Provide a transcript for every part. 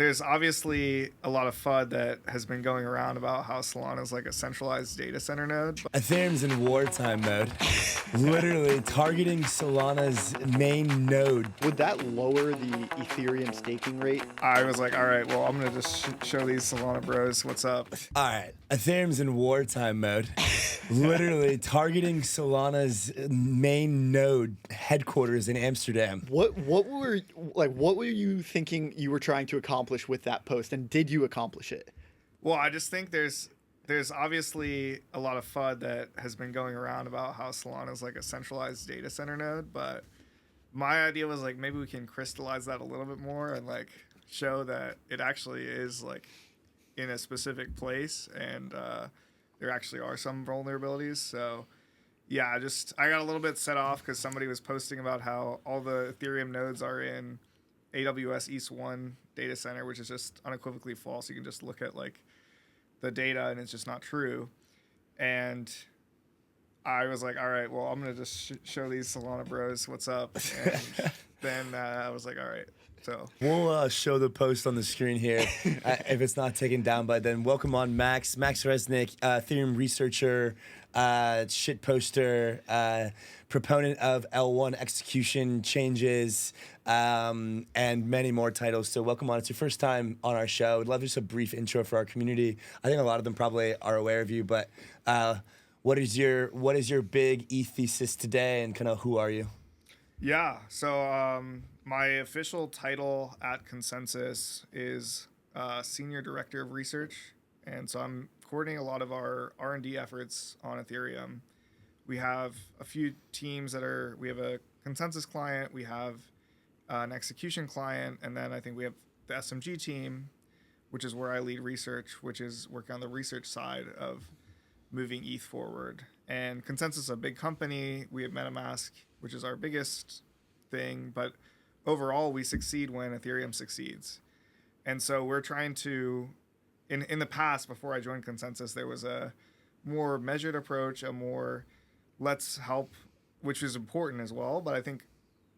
there's obviously a lot of FUD that has been going around about how Solana is like a centralized data center node. Ethereum's in wartime mode, literally targeting Solana's main node. Would that lower the Ethereum staking rate? I was like, all right, well, I'm going to just show these Solana bros what's up. All right, Ethereum's in wartime mode, literally targeting Solana's main node headquarters in Amsterdam. What were you thinking you were trying to accomplish with that post, and did you accomplish it? Well, I just think there's obviously a lot of FUD that has been going around about how Solana is like a centralized data center node, but my idea was like maybe we can crystallize that a little bit more and like show that it actually is like in a specific place, and there actually are some vulnerabilities. So yeah, I got a little bit set off because somebody was posting about how all the Ethereum nodes are in AWS East 1 data center, which is just unequivocally false. You can just look at like the data and it's just not true. And I was like, all right, well, I'm going to just show these Solana bros what's up. And then I was like, all right. So we'll show the post on the screen here if it's not taken down by then. Welcome on Max Resnick, Ethereum researcher, shit poster, proponent of L1 execution changes, and many more titles. So welcome on. It's your first time on our show. I'd love just a brief intro for our community. I think a lot of them probably are aware of you, but what is your big ETH thesis today, and kind of who are you? Yeah, so my official title at Consensus is Senior Director of Research, and so I'm coordinating a lot of our R&D efforts on Ethereum. We have a few teams we have a Consensus client, we have an execution client, and then I think we have the SMG team, which is where I lead research, which is working on the research side of moving ETH forward. And Consensus is a big company. We have MetaMask, which is our biggest thing, but overall we succeed when Ethereum succeeds. And so we're trying to, in the past, before I joined Consensus, there was a more measured approach, a more let's help, which is important as well. But I think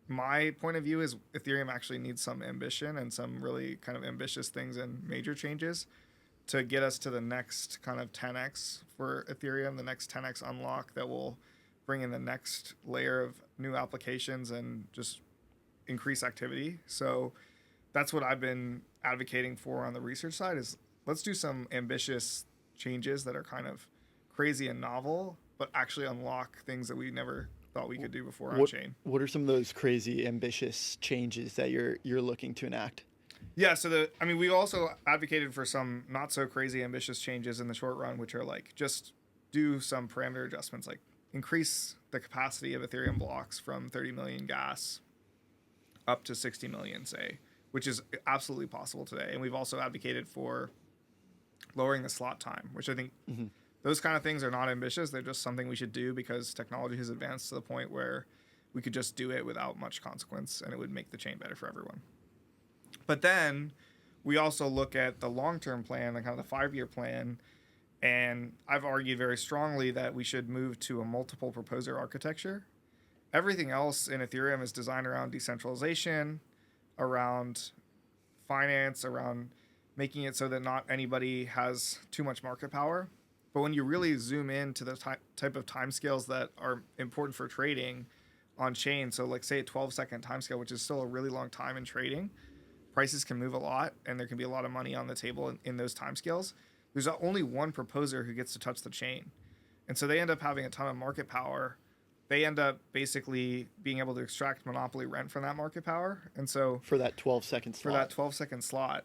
my point of view is Ethereum actually needs some ambition and some really kind of ambitious things and major changes to get us to the next kind of 10x for Ethereum, the next 10x unlock that will bring in the next layer of new applications and just increase activity. So that's what I've been advocating for on the research side is let's do some ambitious changes that are kind of crazy and novel, but actually unlock things that we never thought we could do before on chain. What are some of those crazy ambitious changes that you're looking to enact? Yeah, so we also advocated for some not so crazy ambitious changes in the short run, which are like just do some parameter adjustments, like increase the capacity of Ethereum blocks from 30 million gas up to 60 million, say, which is absolutely possible today. And we've also advocated for lowering the slot time, which I think those kind of things are not ambitious. They're just something we should do because technology has advanced to the point where we could just do it without much consequence and it would make the chain better for everyone. But then we also look at the long-term plan, like kind of the 5-year plan, and I've argued very strongly that we should move to a multiple proposer architecture. Everything else in Ethereum is designed around decentralization, around finance, around making it so that not anybody has too much market power. But when you really zoom into the type of timescales that are important for trading on chain, so like say a 12-second timescale, which is still a really long time in trading, prices can move a lot and there can be a lot of money on the table in those timescales. There's only one proposer who gets to touch the chain. And so they end up having a ton of market power. They end up basically being able to extract monopoly rent from that market power. And so for that 12-second slot. For that 12-second slot,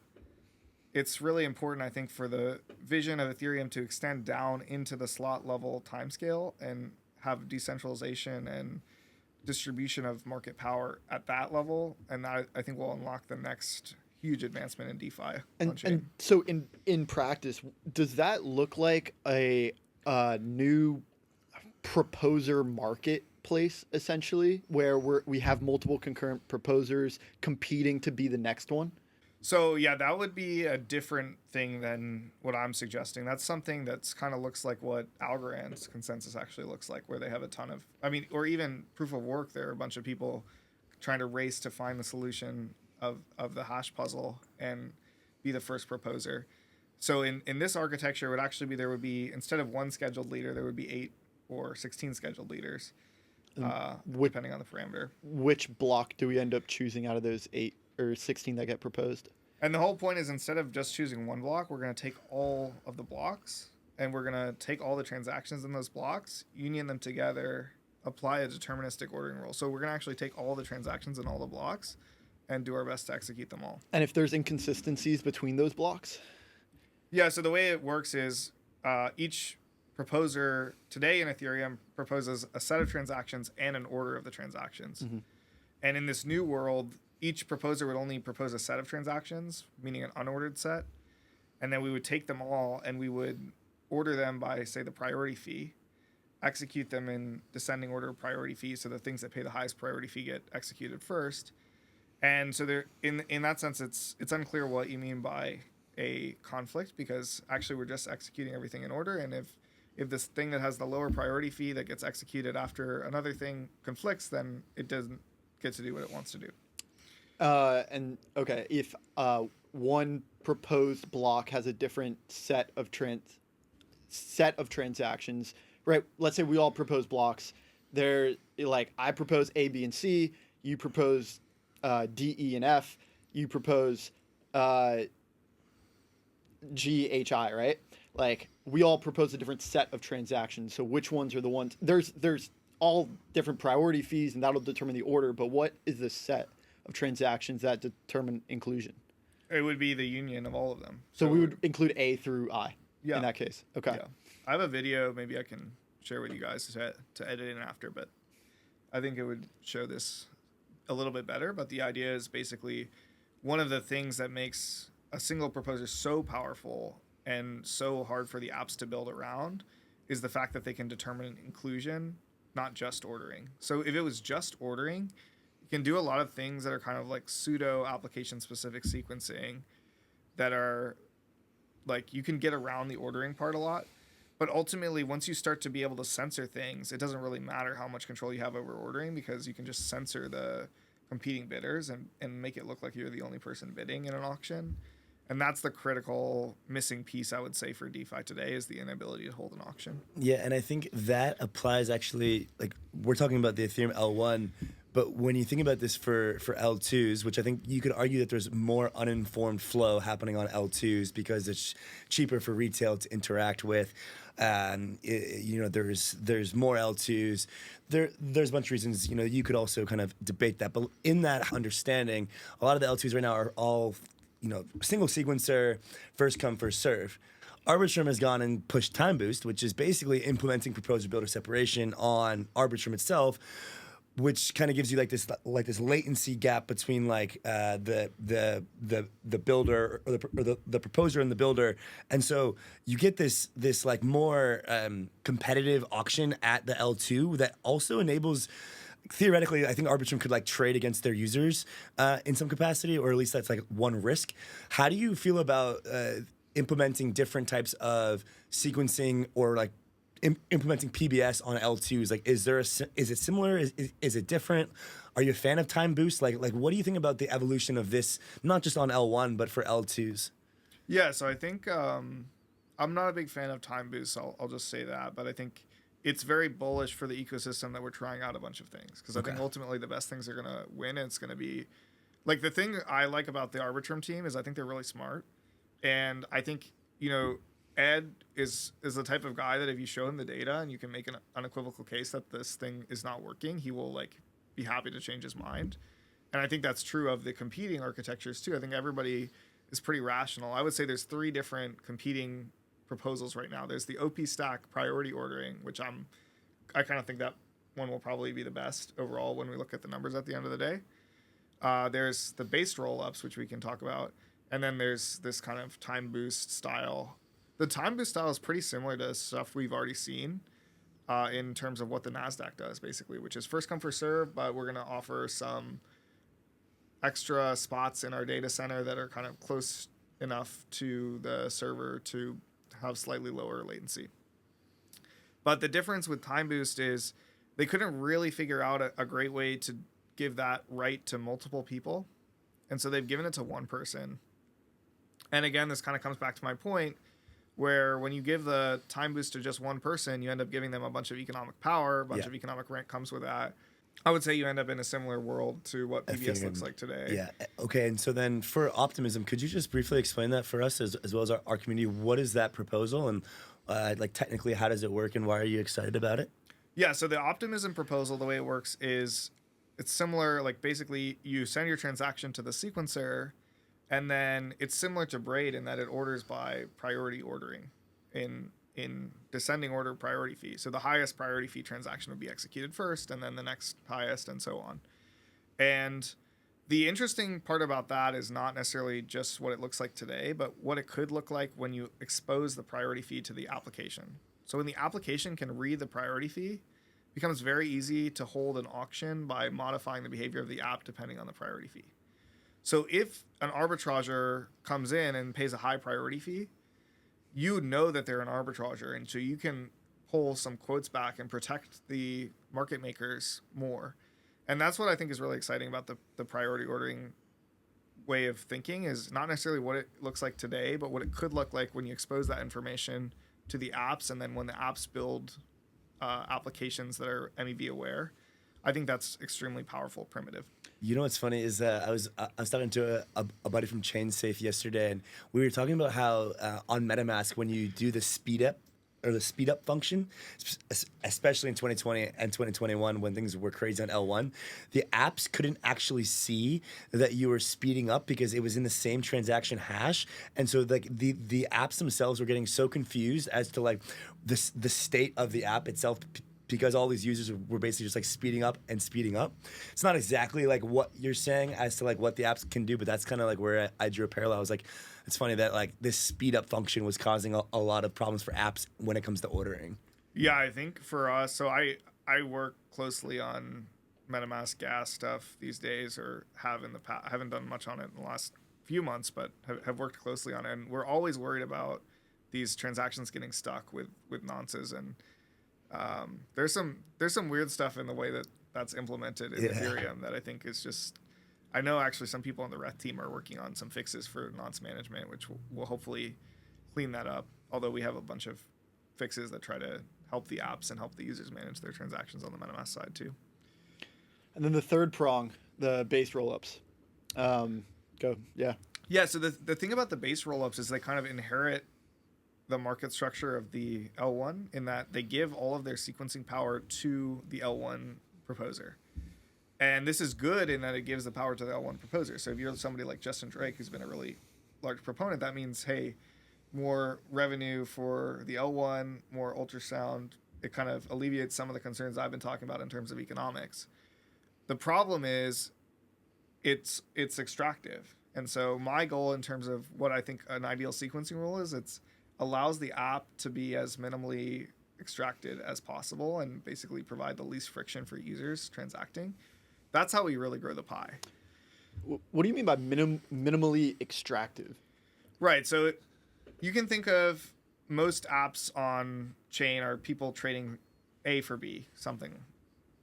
it's really important, I think, for the vision of Ethereum to extend down into the slot level timescale and have decentralization and distribution of market power at that level, and that I think will unlock the next huge advancement in DeFi. And so in practice, does that look like a new proposer marketplace essentially, where we have multiple concurrent proposers competing to be the next one? So yeah, that would be a different thing than what I'm suggesting. That's something that's kind of looks like what Algorand's consensus actually looks like, where they have a ton of, or even proof of work. There are a bunch of people trying to race to find the solution of the hash puzzle, and be the first proposer. So in this architecture, it would actually be there would be, instead of one scheduled leader, there would be 8 or 16 scheduled leaders, depending on the parameter. Which block do we end up choosing out of those 8 or 16 that get proposed? And the whole point is, instead of just choosing one block, we're going to take all of the blocks, and we're going to take all the transactions in those blocks, union them together, apply a deterministic ordering rule. So we're going to actually take all the transactions in all the blocks and do our best to execute them all. And if there's inconsistencies between those blocks? Yeah, so the way it works is each proposer today in Ethereum proposes a set of transactions and an order of the transactions. Mm-hmm. And in this new world, each proposer would only propose a set of transactions, meaning an unordered set. And then we would take them all and we would order them by, say, the priority fee, execute them in descending order of priority fees. So the things that pay the highest priority fee get executed first. And so there, in that sense, it's unclear what you mean by a conflict, because actually we're just executing everything in order. And if this thing that has the lower priority fee that gets executed after another thing conflicts, then it doesn't get to do what it wants to do. And okay, if one proposed block has a different set of transactions, right? Let's say we all propose blocks. They're like, I propose A, B, and C. You propose D, E, and F. You propose G, H, I, right? Like, we all propose a different set of transactions. So which ones are the ones? There's all different priority fees, and that'll determine the order. But what is the set of transactions that determine inclusion? It would be the union of all of them. So we would include A through I Yeah. in that case. Okay. Yeah. I have a video maybe I can share with you guys to edit in after, but I think it would show this a little bit better. But the idea is basically one of the things that makes a single proposer so powerful and so hard for the apps to build around is the fact that they can determine inclusion, not just ordering. So if it was just ordering, you can do a lot of things that are kind of like pseudo application specific sequencing that are like, you can get around the ordering part a lot. But ultimately, once you start to be able to censor things, it doesn't really matter how much control you have over ordering, because you can just censor the competing bidders and make it look like you're the only person bidding in an auction. And that's the critical missing piece, I would say, for DeFi today, is the inability to hold an auction. Yeah, and I think that applies actually, like, we're talking about the Ethereum L1, but when you think about this for L2s, which I think you could argue that there's more uninformed flow happening on L2s because it's cheaper for retail to interact with. There's more L2s. There's a bunch of reasons, you could also kind of debate that. But in that understanding, a lot of the L2s right now are all, single sequencer, first come, first serve. Arbitrum has gone and pushed Time Boost, which is basically implementing proposer builder separation on Arbitrum itself, which kind of gives you like this latency gap between the builder or the proposer and the builder, and so you get this like more competitive auction at the L2 that also enables. Theoretically, I think Arbitrum could trade against their users in some capacity, or at least that's one risk. How do you feel about implementing different types of sequencing or implementing PBS on L2s? Is it similar? Is it different? Are you a fan of Time Boost? What do you think about the evolution of this, not just on L1 but for L2s? Yeah, so I think I'm not a big fan of Time Boost. I'll just say that, but I think it's very bullish for the ecosystem that we're trying out a bunch of things, because I think ultimately the best things are going to win, and it's going to be the thing I like about the Arbitrum team is I think they're really smart, and I think Ed is the type of guy that if you show him the data and you can make an unequivocal case that this thing is not working, he will be happy to change his mind. And I think that's true of the competing architectures too. I think everybody is pretty rational. I would say there's 3 different competing proposals right now. There's the OP stack priority ordering, which I kind of think that one will probably be the best overall when we look at the numbers at the end of the day. There's the based rollups, which we can talk about. And then there's this kind of Time Boost style. The Time Boost style is pretty similar to stuff we've already seen in terms of what the NASDAQ does, basically, which is first come, first serve, but we're going to offer some extra spots in our data center that are kind of close enough to the server to have slightly lower latency. But the difference with Time Boost is they couldn't really figure out a great way to give that right to multiple people. And so they've given it to one person. And again, this kind of comes back to my point where when you give the time boost to just one person, you end up giving them a bunch of economic power, a bunch of economic rent comes with that. I would say you end up in a similar world to what PBS looks like today. Yeah. Okay. And so then for optimism, could you just briefly explain that for us as well as our community? What is that proposal, and like technically how does it work, and why are you excited about it? Yeah. So the optimism proposal, the way it works is it's similar. Like basically you send your transaction to the sequencer, and then it's similar to Braid in that it orders by priority ordering in descending order priority fee. So the highest priority fee transaction would be executed first, and then the next highest, and so on. And the interesting part about that is not necessarily just what it looks like today, but what it could look like when you expose the priority fee to the application. So when the application can read the priority fee, it becomes very easy to hold an auction by modifying the behavior of the app depending on the priority fee. So if an arbitrager comes in and pays a high priority fee, you know that they're an arbitrager, and so you can pull some quotes back and protect the market makers more. And that's what I think is really exciting about the priority ordering way of thinking, is not necessarily what it looks like today, but what it could look like when you expose that information to the apps, and then when the apps build applications that are MEV aware. I think that's extremely powerful primitive. You know what's funny is that I was talking to a buddy from ChainSafe yesterday, and we were talking about how on MetaMask, when you do the speed up function, especially in 2020 and 2021 when things were crazy on L1, the apps couldn't actually see that you were speeding up because it was in the same transaction hash, and so like the apps themselves were getting so confused as to like the state of the app itself, because all these users were basically just like speeding up and speeding up. It's not exactly like what you're saying as to like what the apps can do, but that's kind of like where I drew a parallel. I was like, it's funny that like this speed up function was causing a lot of problems for apps when it comes to ordering. Yeah, I think for us, so I work closely on MetaMask gas stuff these days, or have in the past. I haven't done much on it in the last few months, but have worked closely on it. And we're always worried about these transactions getting stuck with nonces, and there's some weird stuff in the way that's implemented in Ethereum that I think is just. I know actually some people on the Reth team are working on some fixes for nonce management, which will hopefully clean that up. Although we have a bunch of fixes that try to help the apps and help the users manage their transactions on the MetaMask side too. And then the third prong, the base rollups. Go, yeah. Yeah. So the thing about the base rollups is they kind of inherit the market structure of the L1 in that they give all of their sequencing power to the L1 proposer. And this is good in that it gives the power to the L1 proposer. So if you're somebody like Justin Drake, who's been a really large proponent, that means, hey, more revenue for the L1, more ultrasound. It kind of alleviates some of the concerns I've been talking about in terms of economics. The problem is it's extractive. And so my goal in terms of what I think an ideal sequencing rule is, it's allows the app to be as minimally extracted as possible and basically provide the least friction for users transacting. That's how we really grow the pie. What do you mean by minimally extractive? Right. So you can think of most apps on chain are people trading A for B, something.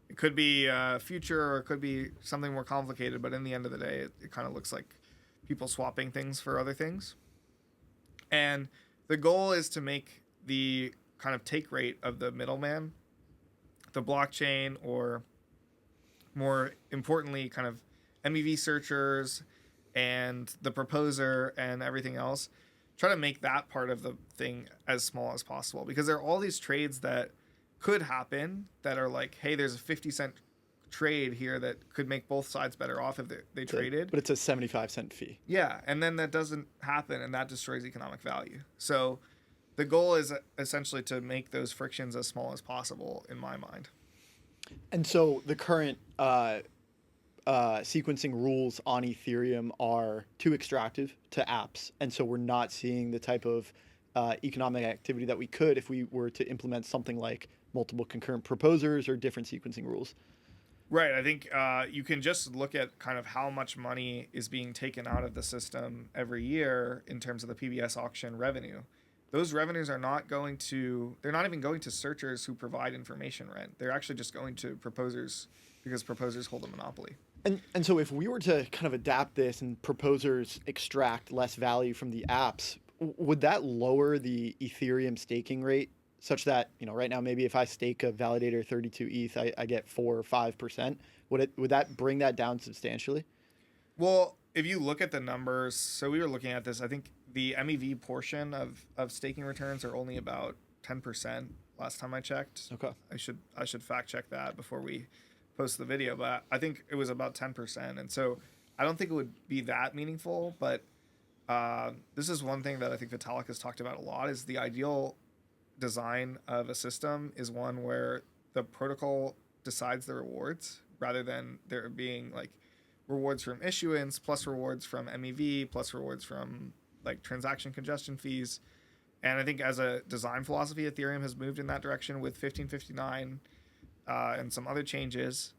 It could be future, or it could be something more complicated, but in the end of the day, it kind of looks like people swapping things for other things. And the goal is to make the kind of take rate of the middleman, the blockchain, or more importantly, kind of MEV searchers and the proposer and everything else, try to make that part of the thing as small as possible, because there are all these trades that could happen that are like, hey, there's a 50-cent trade here that could make both sides better off if they traded. But it's a 75-cent fee. Yeah, and then that doesn't happen, and that destroys economic value. So the goal is essentially to make those frictions as small as possible, in my mind. And so the current sequencing rules on Ethereum are too extractive to apps. And so we're not seeing the type of economic activity that we could if we were to implement something like multiple concurrent proposers or different sequencing rules. Right. I think you can just look at kind of how much money is being taken out of the system every year in terms of the PBS auction revenue. Those revenues are not going to, they're not even going to searchers who provide information rent. They're actually just going to proposers because proposers hold a monopoly. And so if we were to kind of adapt this and proposers extract less value from the apps, would that lower the Ethereum staking rate such that, right now maybe if I stake a validator 32 ETH, I get 4 or 5%? Would that bring that down substantially? Well, if you look at the numbers, so we were looking at this, I think the MEV portion of staking returns are only about 10% last time I checked. Okay. I should fact check that before we post the video, but I think it was about 10%. And so I don't think it would be that meaningful, but this is one thing that I think Vitalik has talked about a lot, is the ideal design of a system is one where the protocol decides the rewards rather than there being like rewards from issuance plus rewards from MEV plus rewards from like transaction congestion fees. And I think as a design philosophy, Ethereum has moved in that direction with 1559 and some other changes,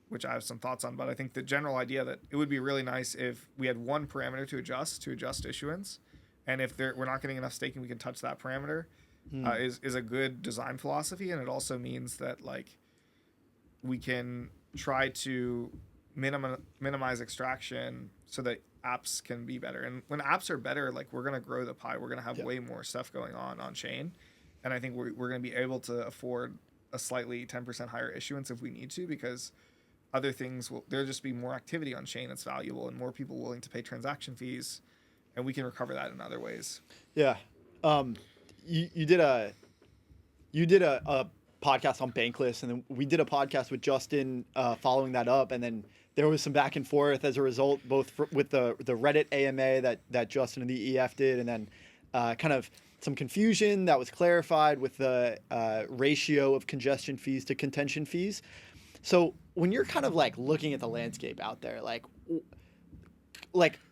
which I have some thoughts on. But I think the general idea that it would be really nice if we had one parameter to adjust issuance. And if we're not getting enough staking, we can touch that parameter is a good design philosophy. And it also means that like we can try to minimize extraction so that apps can be better. And when apps are better, like we're going to grow the pie. We're going to have way more stuff going on chain. And I think we're going to be able to afford a slightly 10% higher issuance if we need to, because other things there'll just be more activity on chain that's valuable and more people willing to pay transaction fees, and we can recover that in other ways. Yeah. You did a podcast on Bankless, and then we did a podcast with Justin following that up, and then there was some back and forth as a result, both with the Reddit AMA that Justin and the EF did, and then kind of some confusion that was clarified with the ratio of congestion fees to contention fees. So when you're kind of like looking at the landscape out there, like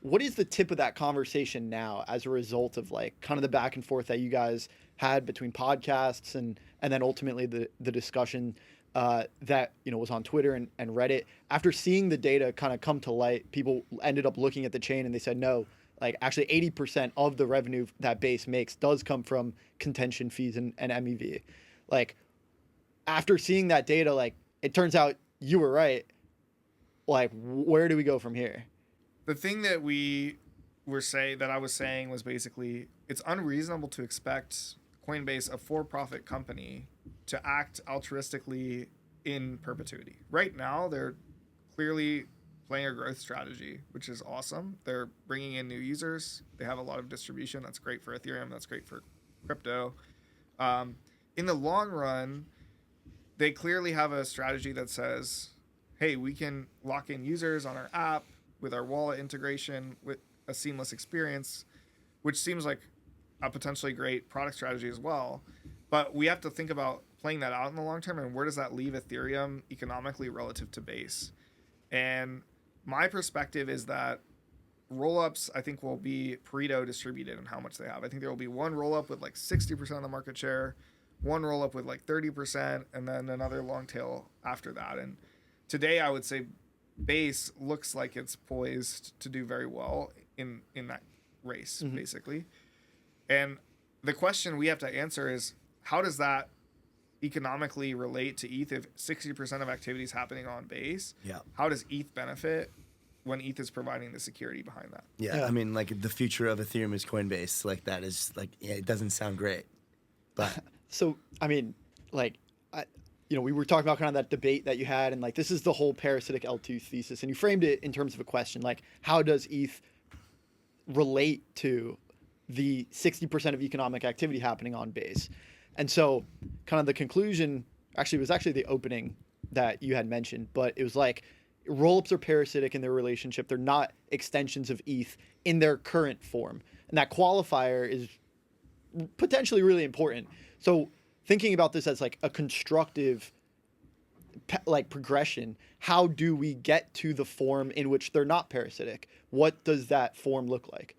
what is the tip of that conversation now as a result of like kind of the back and forth that you guys had between podcasts and then ultimately the discussion that was on Twitter and Reddit? After seeing the data kind of come to light, people ended up looking at the chain and they said, no, like actually 80% of the revenue that base makes does come from contention fees and MEV. Like after seeing that data, like it turns out you were right. Like where do we go from here? The thing that I was saying was basically it's unreasonable to expect Coinbase, a for-profit company, to act altruistically in perpetuity. Right now, they're clearly playing a growth strategy, which is awesome. They're bringing in new users. They have a lot of distribution. That's great for Ethereum. That's great for crypto. In the long run, they clearly have a strategy that says, hey, we can lock in users on our app with our wallet integration with a seamless experience, which seems like a potentially great product strategy as well. But we have to think about playing that out in the long term, and where does that leave Ethereum economically relative to Base? And my perspective is that rollups, I think, will be Pareto distributed in how much they have. I think there will be one rollup with like 60% of the market share, one rollup with like 30%, and then another long tail after that. And today I would say Base looks like it's poised to do very well in that race, basically. And the question we have to answer is, how does that economically relate to ETH if 60% of activity is happening on Base? Yeah. How does ETH benefit when ETH is providing the security behind that? Yeah, I mean, like the future of Ethereum is Coinbase. Like that is like, it doesn't sound great, but so I mean, like, we were talking about kind of that debate that you had, and like this is the whole parasitic L2 thesis, and you framed it in terms of a question like, how does ETH relate to the 60% of economic activity happening on Base? And so kind of the conclusion was actually the opening that you had mentioned, but it was like rollups are parasitic in their relationship. They're not extensions of ETH in their current form. And that qualifier is potentially really important. So thinking about this as like a constructive like progression, how do we get to the form in which they're not parasitic? What does that form look like?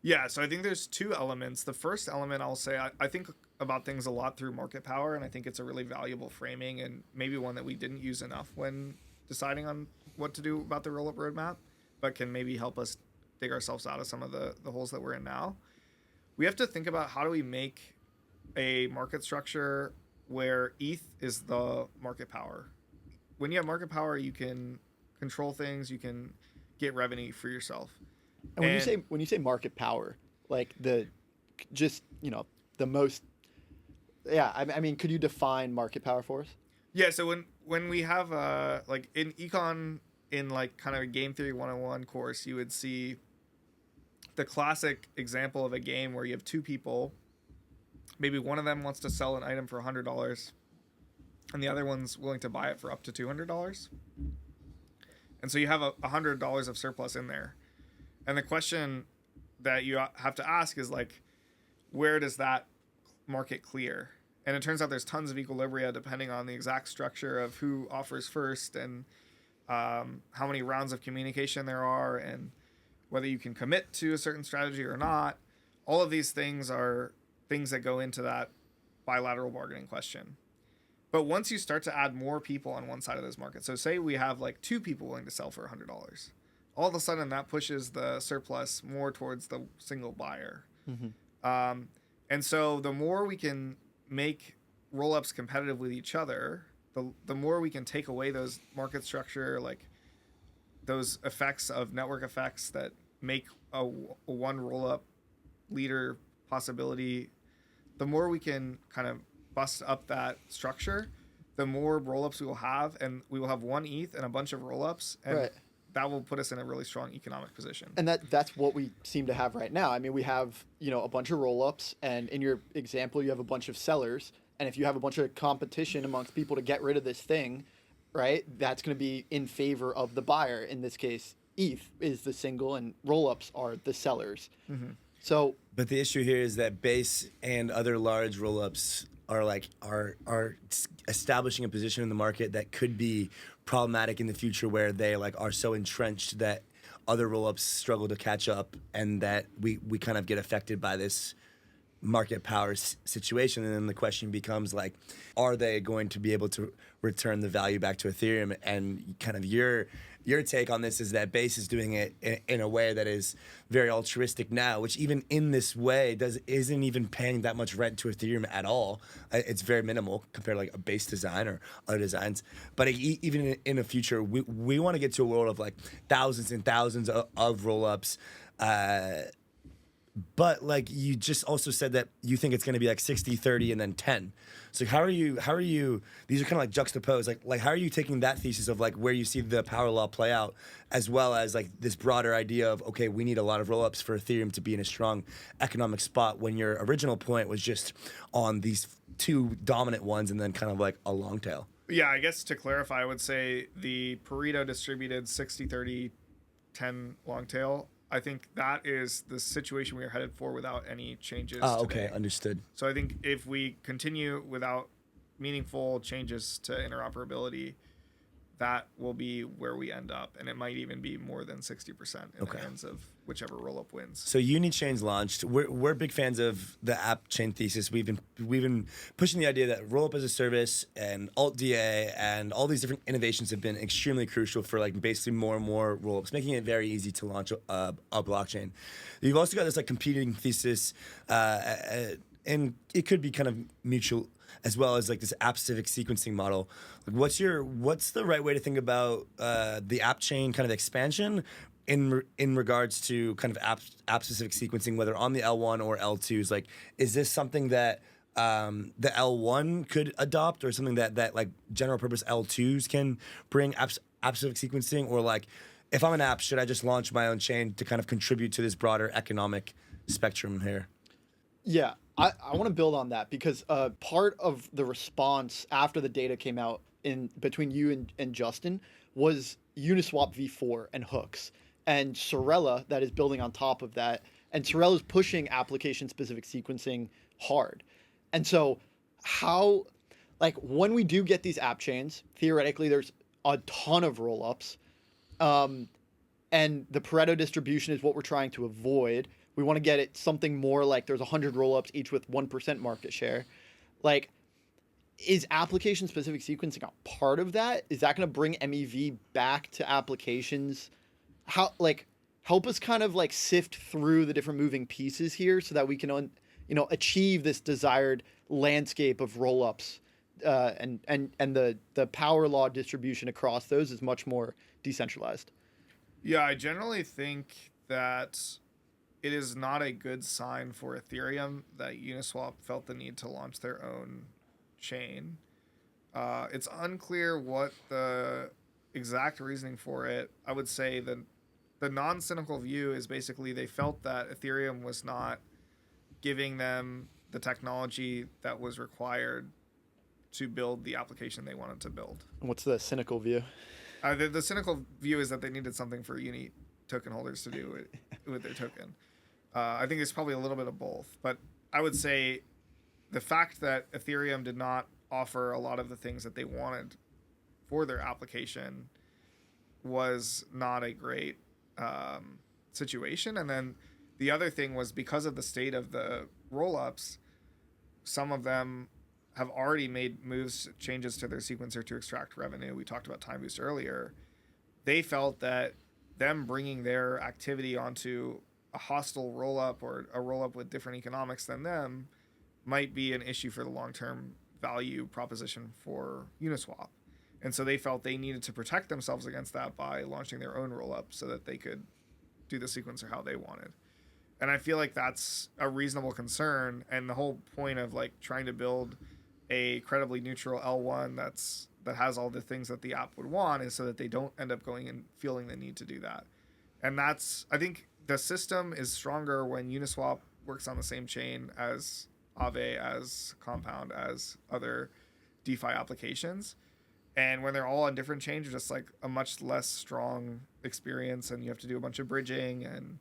Yeah, so I think there's two elements. The first element, I'll say, I think about things a lot through market power, and I think it's a really valuable framing and maybe one that we didn't use enough when deciding on what to do about the rollup roadmap, but can maybe help us dig ourselves out of some of the holes that we're in now. We have to think about how do we make a market structure where ETH is the market power. When you have market power, you can control things, you can get revenue for yourself. And when you say market power, like the most, yeah, I mean, could you define market power for us? Yeah, so when we have like in econ, in like kind of a game theory 101 course, you would see the classic example of a game where you have two people. Maybe one of them wants to sell an item for $100 and the other one's willing to buy it for up to $200. And so you have $100 of surplus in there. And the question that you have to ask is like, where does that market clear? And it turns out there's tons of equilibria depending on the exact structure of who offers first and how many rounds of communication there are and whether you can commit to a certain strategy or not. All of these things are things that go into that bilateral bargaining question. But once you start to add more people on one side of this market, so say we have like two people willing to sell for $100, all of a sudden that pushes the surplus more towards the single buyer. Mm-hmm. And so the more we can make rollups competitive with each other, the more we can take away those market structure, like those effects of network effects that make a one rollup leader possibility, the more we can kind of bust up that structure, the more rollups we will have, and we will have one ETH and a bunch of rollups, and that will put us in a really strong economic position. And that's what we seem to have right now. I mean, we have, a bunch of rollups, and in your example, you have a bunch of sellers, and if you have a bunch of competition amongst people to get rid of this thing, right, that's going to be in favor of the buyer. In this case, ETH is the single, and rollups are the sellers. Mm-hmm. So, but the issue here is that Base and other large rollups are establishing a position in the market that could be problematic in the future, where they are so entrenched that other rollups struggle to catch up, and that we kind of get affected by this market power situation. And then the question becomes are they going to be able to return the value back to Ethereum? And kind of your take on this is that Base is doing it in a way that is very altruistic now, which even in this way isn't even paying that much rent to Ethereum at all. It's very minimal compared to a Base design or other designs. But even in the future, we want to get to a world of thousands and thousands of rollups. But you just also said that you think it's going to be 60, 30, and then 10. So how are you, these are kind of juxtaposed, how are you taking that thesis of where you see the power law play out, as well as this broader idea of, okay, we need a lot of rollups for Ethereum to be in a strong economic spot, when your original point was just on these two dominant ones and then kind of a long tail? Yeah, I guess to clarify, I would say the Pareto distributed 60, 30, 10 long tail, I think that is the situation we are headed for without any changes. Okay, understood. So I think if we continue without meaningful changes to interoperability, that will be where we end up, and it might even be more than 60% in the hands of whichever rollup wins. So Unichain's launched. We're big fans of the app chain thesis. We've been pushing the idea that rollup as a service and alt DA and all these different innovations have been extremely crucial for basically more and more rollups, making it very easy to launch a blockchain. You've also got this competing thesis, and it could be kind of mutual, as well as this app-specific sequencing model. What's the right way to think about the app chain kind of expansion in regards to kind of app-specific sequencing, whether on the L1 or L2s? Is this something that the L1 could adopt, or something that general purpose L2s can bring app-specific sequencing? Or if I'm an app, should I just launch my own chain to kind of contribute to this broader economic spectrum here? Yeah. I want to build on that, because part of the response after the data came out between you and Justin was Uniswap v4 and hooks, and Sorella that is building on top of that. And Sorella's pushing application-specific sequencing hard. And so when we do get these app chains, theoretically there's a ton of rollups, and the Pareto distribution is what we're trying to avoid. We want to get it something more there's 100 rollups, each with 1% market share. Is application-specific sequencing a part of that? Is that going to bring MEV back to applications? How help us kind of sift through the different moving pieces here, so that we can achieve this desired landscape of rollups, and the power law distribution across those is much more decentralized? Yeah, I generally think that it is not a good sign for Ethereum that Uniswap felt the need to launch their own chain. It's unclear what the exact reasoning for it. I would say the non-cynical view is basically they felt that Ethereum was not giving them the technology that was required to build the application they wanted to build. And what's the cynical view? The cynical view is that they needed something for Uni token holders to do with their token. I think it's probably a little bit of both, but I would say the fact that Ethereum did not offer a lot of the things that they wanted for their application was not a great situation. And then the other thing was because of the state of the rollups, some of them have already made changes to their sequencer to extract revenue. We talked about Time Boost earlier. They felt that them bringing their activity onto a hostile rollup or a rollup with different economics than them might be an issue for the long-term value proposition for Uniswap. And so they felt they needed to protect themselves against that by launching their own rollup so that they could do the sequencer how they wanted. And I feel like that's a reasonable concern. And the whole point of like trying to build a credibly neutral L1 that has all the things that the app would want is so that they don't end up going and feeling the need to do that. And that's, I think the system is stronger when Uniswap works on the same chain as Aave, as Compound, as other DeFi applications. And when they're all on different chains, it's just like a much less strong experience, and you have to do a bunch of bridging, and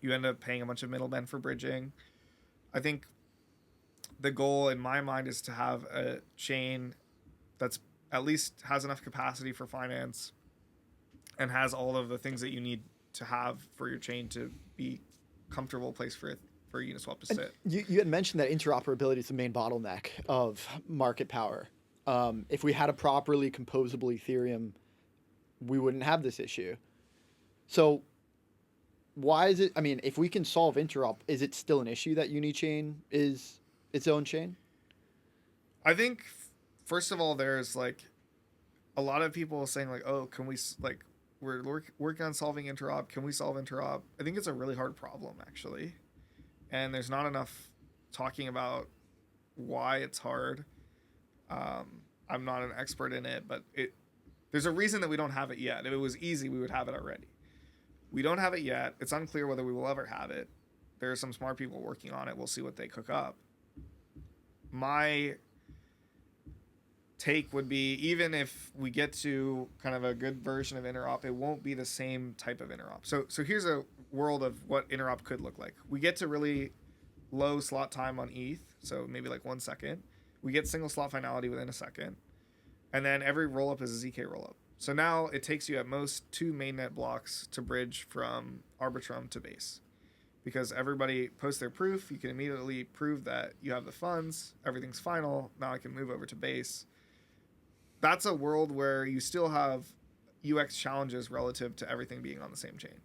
you end up paying a bunch of middlemen for bridging. I think the goal in my mind is to have a chain that's at least has enough capacity for finance and has all of the things that you need to have for your chain to be comfortable place for Uniswap to sit. You had mentioned that interoperability is the main bottleneck of market power. If we had a properly composable Ethereum, we wouldn't have this issue. So why is it, I mean, if we can solve Interop, is it still an issue that Unichain is its own chain? I think, first of all, there's like a lot of people saying like, oh, can we, like, we're working on solving Interop. Can we solve Interop? I think it's a really hard problem, actually. And there's not enough talking about why it's hard. I'm not an expert in it, but there's a reason that we don't have it yet. If it was easy, we would have it already. We don't have it yet. It's unclear whether we will ever have it. There are some smart people working on it. We'll see what they cook up. My take would be, even if we get to kind of a good version of Interop, it won't be the same type of Interop. So here's a world of what Interop could look like. We get to really low slot time on ETH, so maybe like 1 second. We get single slot finality within a second. And then every rollup is a ZK rollup. So now it takes you at most 2 mainnet blocks to bridge from Arbitrum to Base. Because everybody posts their proof, you can immediately prove that you have the funds, everything's final, now I can move over to Base. That's a world where you still have UX challenges relative to everything being on the same chain.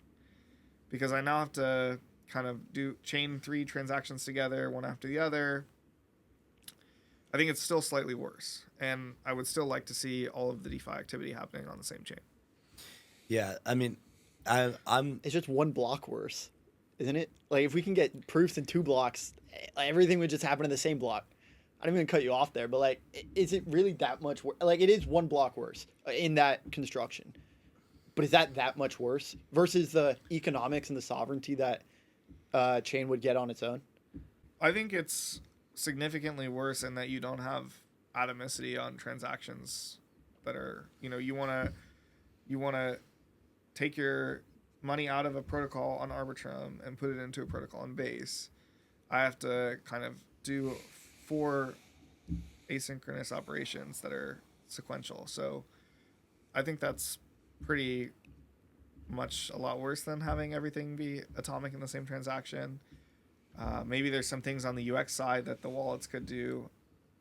Because I now have to kind of do chain 3 transactions together, one after the other. I think it's still slightly worse. And I would still like to see all of the DeFi activity happening on the same chain. Yeah, I mean, I'm It's just 1 block worse, isn't it? Like, if we can get proofs in 2 blocks, everything would just happen in the same block. I don't even cut you off there, but like, is it really that much worse? Like, it is 1 block worse in that construction. But is that much worse versus the economics and the sovereignty that chain would get on its own? I think it's significantly worse in that you don't have atomicity on transactions that are, you want to take your money out of a protocol on Arbitrum and put it into a protocol on Base. I have to kind of do 4 asynchronous operations that are sequential. So I think that's pretty much a lot worse than having everything be atomic in the same transaction. Maybe there's some things on the UX side that the wallets could do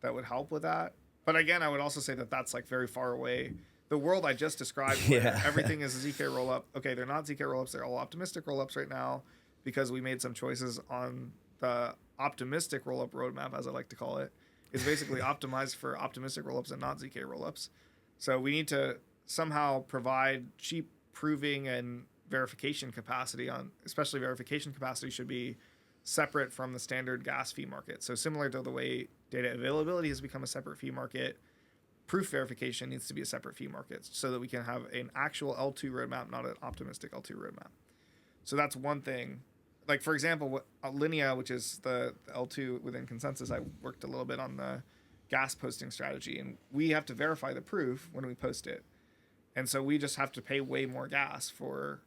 that would help with that. But again, I would also say that that's like very far away. The world I just described where everything is a ZK rollup. Okay, they're not ZK rollups. They're all optimistic rollups right now because we made some choices on the optimistic rollup roadmap, as I like to call it. It's basically optimized for optimistic rollups and not ZK rollups. So we need to somehow provide cheap proving and verification capacity especially verification capacity should be separate from the standard gas fee market. So similar to the way data availability has become a separate fee market, proof verification needs to be a separate fee market so that we can have an actual L2 roadmap, not an optimistic L2 roadmap. So that's one thing. Like, for example, Linea, which is the L2 within Consensus, I worked a little bit on the gas posting strategy, and we have to verify the proof when we post it. And so we just have to pay way more gas for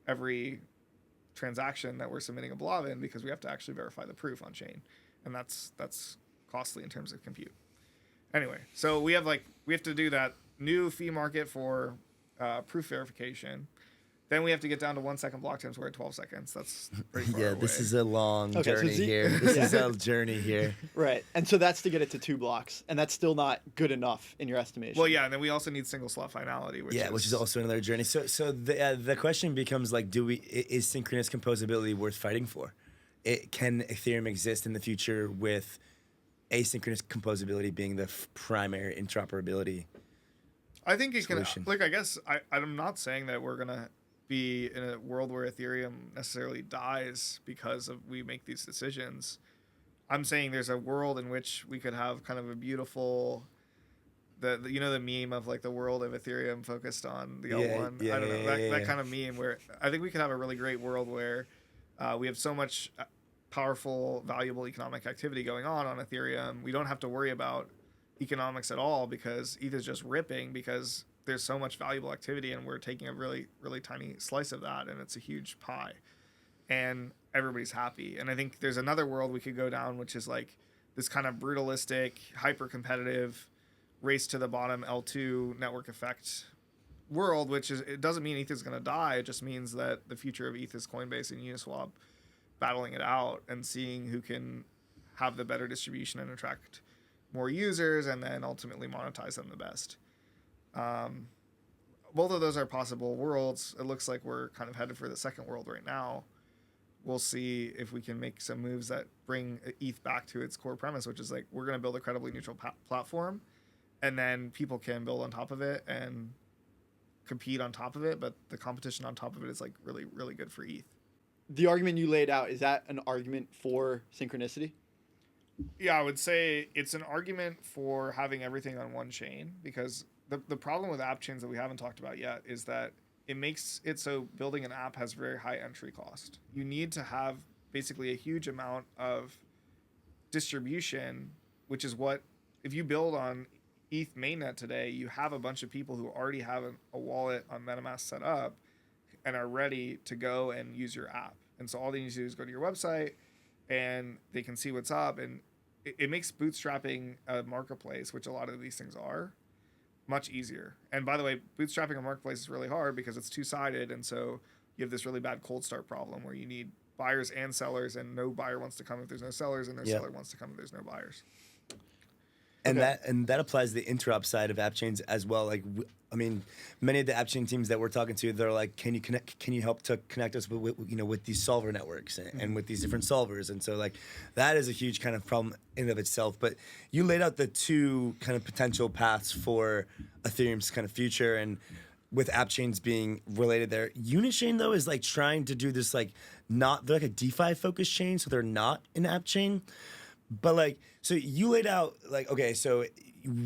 every transaction that we're submitting a blob in because we have to actually verify the proof on chain. And that's costly in terms of compute. Anyway, so we have to do that new fee market for proof verification. Then we have to get down to 1 second block times. We're at 12 seconds. That's pretty far away. This is a long journey here. This is a journey here. Right. And so that's to get it to 2 blocks. And that's still not good enough in your estimation. Well, yeah. And then we also need single slot finality, which is also another journey. So the question becomes like, is synchronous composability worth fighting for? Can Ethereum exist in the future with asynchronous composability being the primary interoperability? I think it solution? Can. Like, I guess I'm not saying that we're gonna be in a world where Ethereum necessarily dies because we make these decisions. I'm saying there's a world in which we could have kind of a beautiful, the meme of like the world of Ethereum focused on the L1. I don't know, that kind of meme where I think we could have a really great world where we have so much powerful, valuable economic activity going on Ethereum. We don't have to worry about economics at all because ETH is just ripping because there's so much valuable activity and we're taking a really, really tiny slice of that, and it's a huge pie and everybody's happy. And I think there's another world we could go down, which is like this kind of brutalistic, hyper competitive race to the bottom L2 network effect world, which is, it doesn't mean ETH is going to die. It just means that the future of ETH is Coinbase and Uniswap battling it out and seeing who can have the better distribution and attract more users and then ultimately monetize them the best. Both of those are possible worlds. It looks like we're kind of headed for the second world right now. We'll see if we can make some moves that bring ETH back to its core premise, which is like we're going to build a credibly neutral platform, and then people can build on top of it and compete on top of it, but the competition on top of it is like really, really good for ETH. The argument you laid out, is that an argument for synchronicity? Yeah, I would say it's an argument for having everything on one chain, because the problem with app chains that we haven't talked about yet is that it makes it so building an app has very high entry cost. You need to have basically a huge amount of distribution, which is what, if you build on ETH mainnet today, you have a bunch of people who already have a wallet on MetaMask set up and are ready to go and use your app. And so all they need to do is go to your website and they can see what's up. And it makes bootstrapping a marketplace, which a lot of these things are, much easier. And by the way, bootstrapping a marketplace is really hard because it's two-sided. And so you have this really bad cold start problem where you need buyers and sellers, and no buyer wants to come if there's no sellers, and no seller wants to come if there's no buyers. And that applies to the Interop side of app chains as well. Like, I mean, many of the app chain teams that we're talking to, they're like, "Can you help to connect us with these solver networks and with these different solvers?" And so like that is a huge kind of problem in and of itself. But you laid out the two kind of potential paths for Ethereum's kind of future, and with app chains being related there. Unichain though is like trying to do this they're like a DeFi focused chain, so they're not an app chain. But like, so you laid out like, okay, so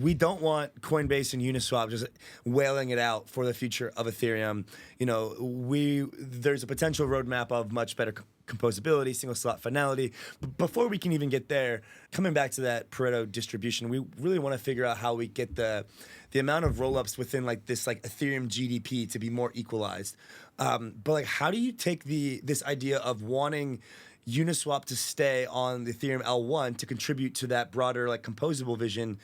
we don't want Coinbase and Uniswap just wailing it out for the future of Ethereum. There's a potential roadmap of much better composability, single slot finality. But before we can even get there, coming back to that Pareto distribution, we really want to figure out how we get the amount of rollups within like this like Ethereum GDP to be more equalized. But like, how do you take this idea of wanting Uniswap to stay on the Ethereum L1 to contribute to that broader like composable vision,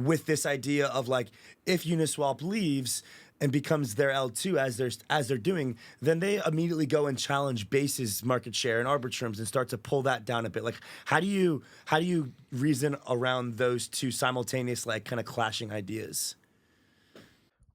with this idea of like, if Uniswap leaves and becomes their L2 as they're doing, then they immediately go and challenge Base's market share and Arbitrum's and start to pull that down a bit. Like, how do you reason around those two simultaneous like kind of clashing ideas?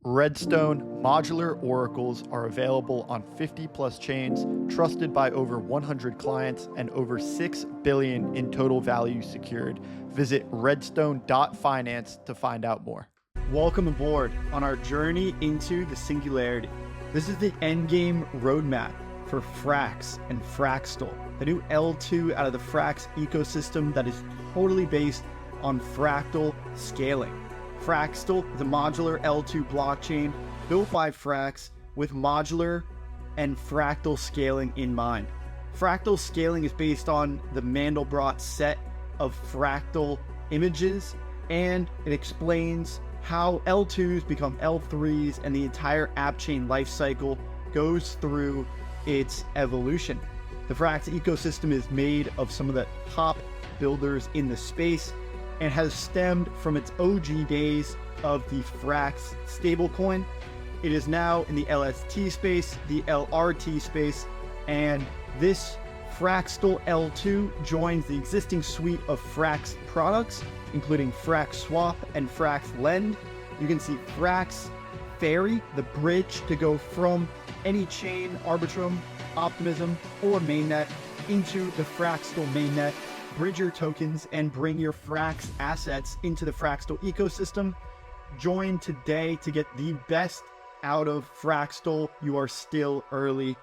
Redstone modular oracles are available on 50 plus chains, trusted by over 100 clients and over 6 billion in total value secured. Visit redstone.finance to find out more. Welcome aboard on our journey into the singularity. This is the endgame roadmap for Frax and Fraxtal, the new L2 out of the Frax ecosystem that is totally based on fractal scaling. Fraxtal is a modular L2 blockchain built by Frax with modular and fractal scaling in mind. Fractal scaling is based on the Mandelbrot set of fractal images, and it explains how L2s become L3s and the entire app chain lifecycle goes through its evolution. The Frax ecosystem is made of some of the top builders in the space and has stemmed from its OG days of the Frax stablecoin. It is now in the LST space, the LRT space, and this Fraxtal L2 joins the existing suite of Frax products, including Frax Swap and Frax Lend. You can see Frax Ferry, the bridge to go from any chain, Arbitrum, Optimism, or mainnet into the Fraxtal mainnet. Bridge your tokens and bring your Frax assets into the Fraxtal ecosystem. Join today to get the best out of Fraxtal. You are still early.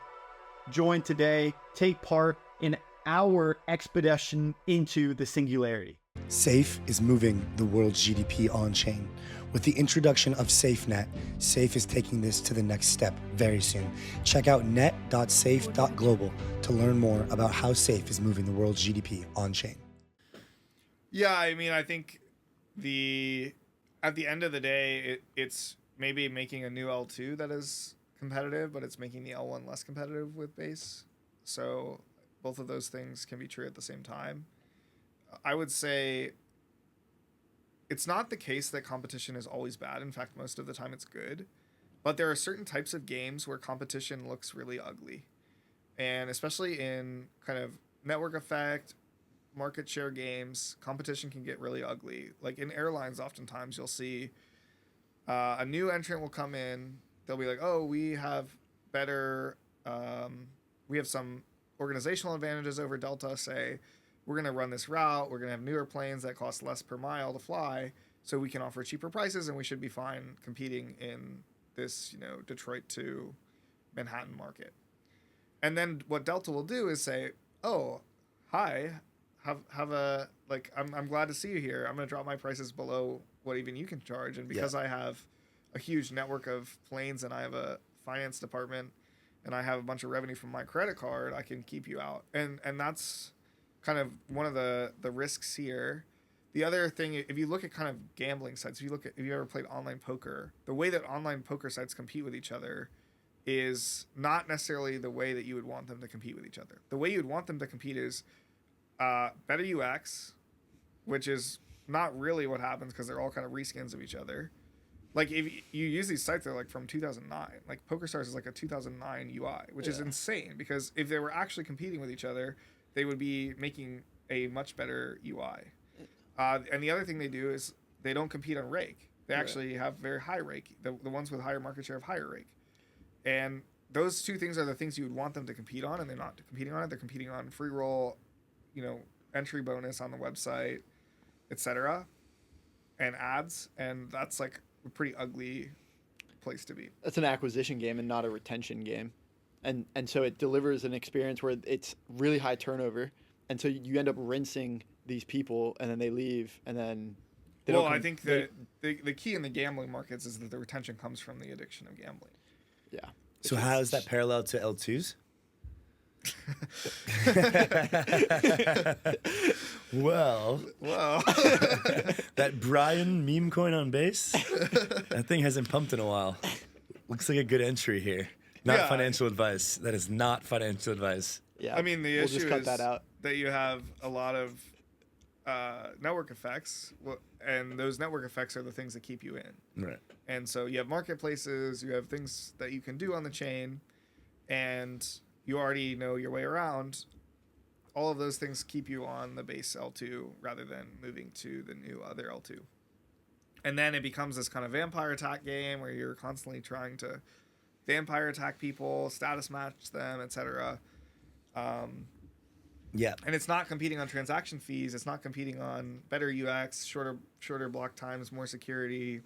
Join today, take part in our expedition into the singularity. Safe is moving the world's GDP on-chain. With the introduction of SafeNet, Safe is taking this to the next step very soon. Check out net.safe.global to learn more about how Safe is moving the world's GDP on-chain. Yeah, I mean, I think at the end of the day, it's maybe making a new L2 that is competitive, but it's making the L1 less competitive with base. So both of those things can be true at the same time. I would say it's not the case that competition is always bad. In fact, most of the time it's good. But there are certain types of games where competition looks really ugly. And especially in kind of network effect, market share games, competition can get really ugly. Like in airlines, oftentimes you'll see a new entrant will come in. They'll be like, oh, we have better, we have some organizational advantages over Delta, say. We're going to run this route. We're going to have newer planes that cost less per mile to fly, so we can offer cheaper prices, and we should be fine competing in this, Detroit to Manhattan market. And then what Delta will do is say, oh, hi, have a, like, I'm glad to see you here. I'm going to drop my prices below what even you can charge. And because I have a huge network of planes and I have a finance department and I have a bunch of revenue from my credit card, I can keep you out. And that's kind of one of the risks here. The other thing, if you look at kind of gambling sites, if you ever played online poker, the way that online poker sites compete with each other is not necessarily the way that you would want them to compete with each other. The way you would want them to compete is better UX, which is not really what happens because they're all kind of reskins of each other. Like if you use these sites, they're like from 2009. Like PokerStars is like a 2009 UI, which is insane because if they were actually competing with each other, they would be making a much better UI. And the other thing they do is they don't compete on rake. They actually have very high rake. The ones with higher market share have higher rake. And those two things are the things you would want them to compete on, and they're not competing on it. They're competing on free roll, entry bonus on the website, etc., and ads. And that's like a pretty ugly place to be. That's an acquisition game and not a retention game. And so it delivers an experience where it's really high turnover. And so you end up rinsing these people and then they leave and then they don't I think that the key in the gambling markets is that the retention comes from the addiction of gambling. Yeah. So how is that parallel to L2s? Well, that Brian meme coin on base, that thing hasn't pumped in a while. Looks like a good entry here. Not financial advice. That is not financial advice. Yeah. I mean, the we'll issue just cut is that out. that you have a lot of network effects, and those network effects are the things that keep you in. Right. And so you have marketplaces, you have things that you can do on the chain, and you already know your way around. All of those things keep you on the base L2 rather than moving to the new other L2. And then it becomes this kind of vampire attack game where you're constantly trying to vampire attack people, status match them, etc. Yeah. And it's not competing on transaction fees. It's not competing on better UX, shorter block times, more security,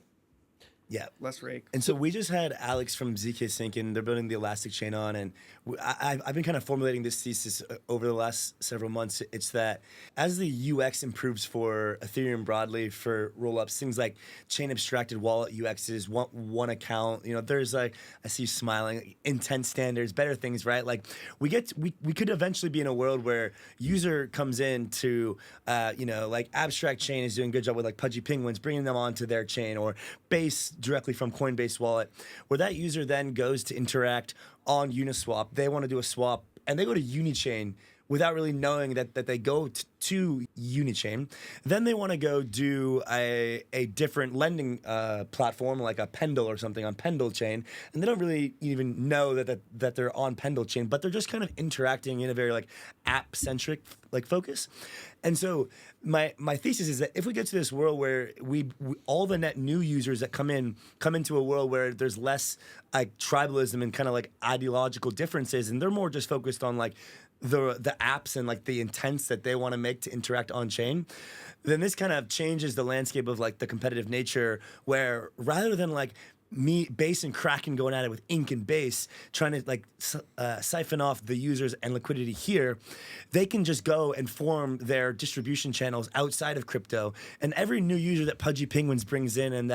Yeah. less rake. And so we just had Alex from ZK Sync, and they're building the Elastic chain on. And I've been kind of formulating this thesis over the last several months. It's that as the UX improves for Ethereum broadly, for rollups, things like chain abstracted wallet UXs, one account, there's like, I see you smiling, intent standards, better things, right? Like we could eventually be in a world where user comes in to, like Abstract Chain is doing a good job with like Pudgy Penguins, bringing them onto their chain, or Base directly from Coinbase wallet, where that user then goes to interact on Uniswap. They want to do a swap, and they go to Unichain without really knowing that they go to Unichain. Then they want to go do a different lending platform like a Pendle or something on Pendle chain, and they don't really even know that they're on Pendle chain, but they're just kind of interacting in a very like app-centric like focus. And so my thesis is that if we get to this world where we all the net new users that come into a world where there's less like tribalism and kind of like ideological differences, and they're more just focused on like the apps and like the intents that they want to make to interact on chain, then this kind of changes the landscape of like the competitive nature, where rather than like me, Base and Kraken going at it with Ink and Base, trying to like siphon off the users and liquidity here, they can just go and form their distribution channels outside of crypto. And every new user that Pudgy Penguins brings in, and